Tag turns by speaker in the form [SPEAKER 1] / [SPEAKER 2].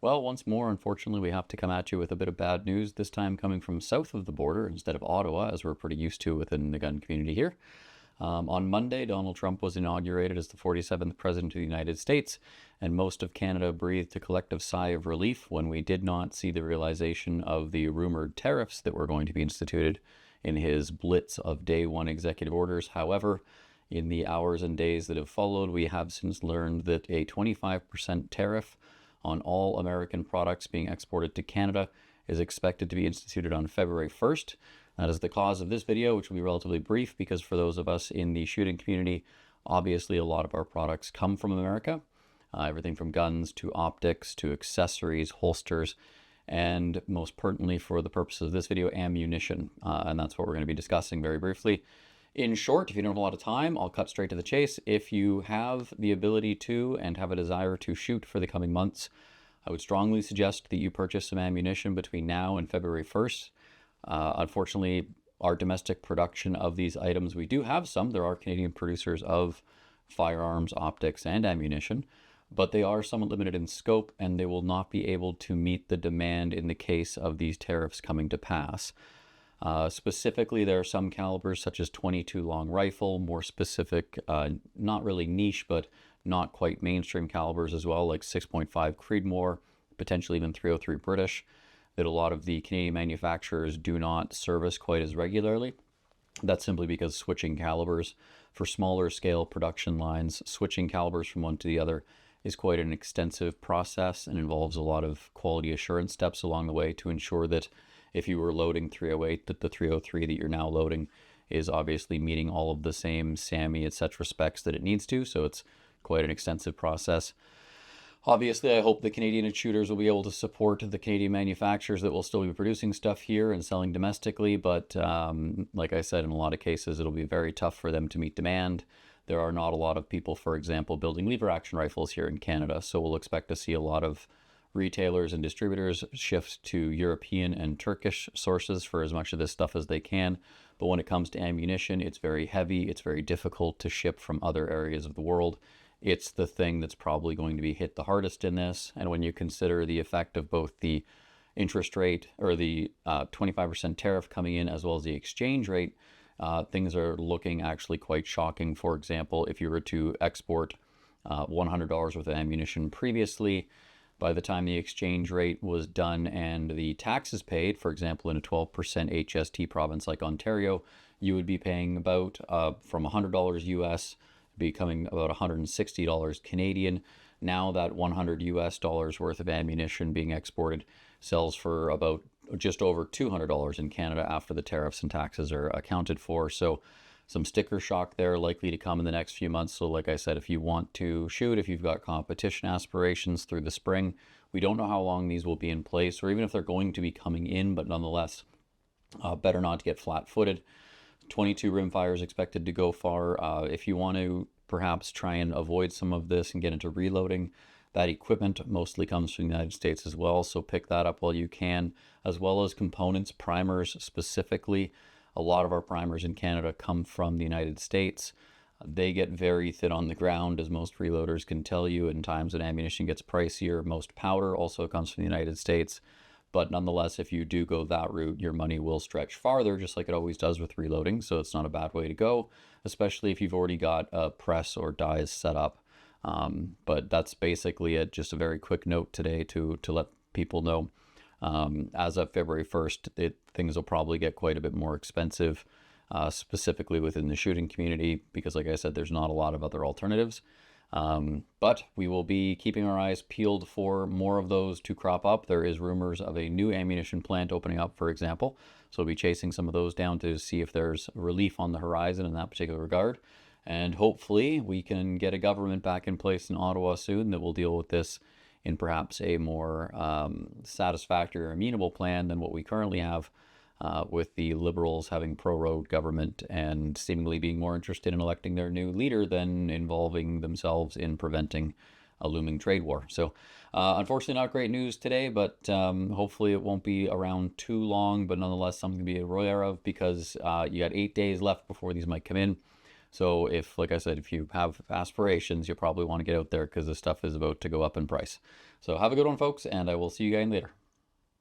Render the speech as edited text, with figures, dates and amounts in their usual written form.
[SPEAKER 1] Well, once more, unfortunately, we have to come at you with a bit of bad news, this time coming from south of the border instead of Ottawa, as we're pretty used to within the gun community here. On Monday, Donald Trump was inaugurated as the 47th President of the United States, and most of Canada breathed a collective sigh of relief when we did not see the realization of the rumored tariffs that were going to be instituted in his blitz of day one executive orders. However, in the hours and days that have followed, we have since learned that a 25% tariff on all American products being exported to Canada is expected to be instituted on February 1st. That is the cause of this video, which will be relatively brief because for those of us in the shooting community, obviously a lot of our products come from America. Everything from guns to optics to accessories, holsters, and most pertinently for the purposes of this video, ammunition. And that's what we're going to be discussing very briefly. In short, if you don't have a lot of time, I'll cut straight to the chase. If you have the ability to and have a desire to shoot for the coming months, I would strongly suggest that you purchase some ammunition between now and February 1st. Unfortunately, our domestic production of these items, we do have some. There are Canadian producers of firearms, optics, and ammunition, but they are somewhat limited in scope and they will not be able to meet the demand in the case of these tariffs coming to pass. Specifically, there are some calibers such as 22 long rifle, more specific, not really niche, but not quite mainstream calibers as well, like 6.5 Creedmoor, potentially even 303 British, that a lot of the Canadian manufacturers do not service quite as regularly. That's simply because switching calibers for smaller scale production lines, switching calibers from one to the other is quite an extensive process and involves a lot of quality assurance steps along the way to ensure that if you were loading 308, that the 303 that you're now loading is obviously meeting all of the same SAMI, etc. specs that it needs to. So it's quite an extensive process. Obviously, I hope the Canadian shooters will be able to support the Canadian manufacturers that will still be producing stuff here and selling domestically. But like I said, in a lot of cases, it'll be very tough for them to meet demand. There are not a lot of people, for example, building lever action rifles here in Canada. So we'll expect to see a lot of retailers and distributors shift to European and Turkish sources for as much of this stuff as they can. But when it comes to ammunition, it's very heavy. It's very difficult to ship from other areas of the world. It's the thing that's probably going to be hit the hardest in this. And when you consider the effect of both the interest rate or the 25% tariff coming in as well as the exchange rate, things are looking actually quite shocking. For example, if you were to export $100 worth of ammunition previously, by the time the exchange rate was done and the taxes paid, for example, in a 12% HST province like Ontario, you would be paying about from $100 US, becoming about $160 Canadian. Now that $100 US dollars worth of ammunition being exported sells for about just over $200 in Canada after the tariffs and taxes are accounted for. So some sticker shock there likely to come in the next few months. So like I said, if you want to shoot, if you've got competition aspirations through the spring, we don't know how long these will be in place or even if they're going to be coming in, but nonetheless, better not to get flat-footed. 22 rimfire is expected to go far. If you want to perhaps try and avoid some of this and get into reloading, that equipment mostly comes from the United States as well. So pick that up while you can, as well as components, primers specifically. A lot of our primers in Canada come from the United States. They get very thin on the ground, as most reloaders can tell you. In times when ammunition gets pricier, most powder also comes from the United States. But nonetheless, if you do go that route, your money will stretch farther, just like it always does with reloading. So it's not a bad way to go, especially if you've already got a press or dies set up. But that's basically it. Just a very quick note today to let people know. As of February 1st, things will probably get quite a bit more expensive, specifically within the shooting community, because like I said, there's not a lot of other alternatives. But we will be keeping our eyes peeled for more of those to crop up. There is rumors of a new ammunition plant opening up, for example. So we'll be chasing some of those down to see if there's relief on the horizon in that particular regard. And hopefully we can get a government back in place in Ottawa soon that will deal with this in perhaps a more satisfactory or amenable plan than what we currently have, with the Liberals having pro-road government and seemingly being more interested in electing their new leader than involving themselves in preventing a looming trade war. So unfortunately not great news today, but hopefully it won't be around too long, but nonetheless something to be aware of because you got 8 days left before these might come in. So if, like I said, if you have aspirations, you'll probably want to get out there because this stuff is about to go up in price. So have a good one, folks, and I will see you guys later.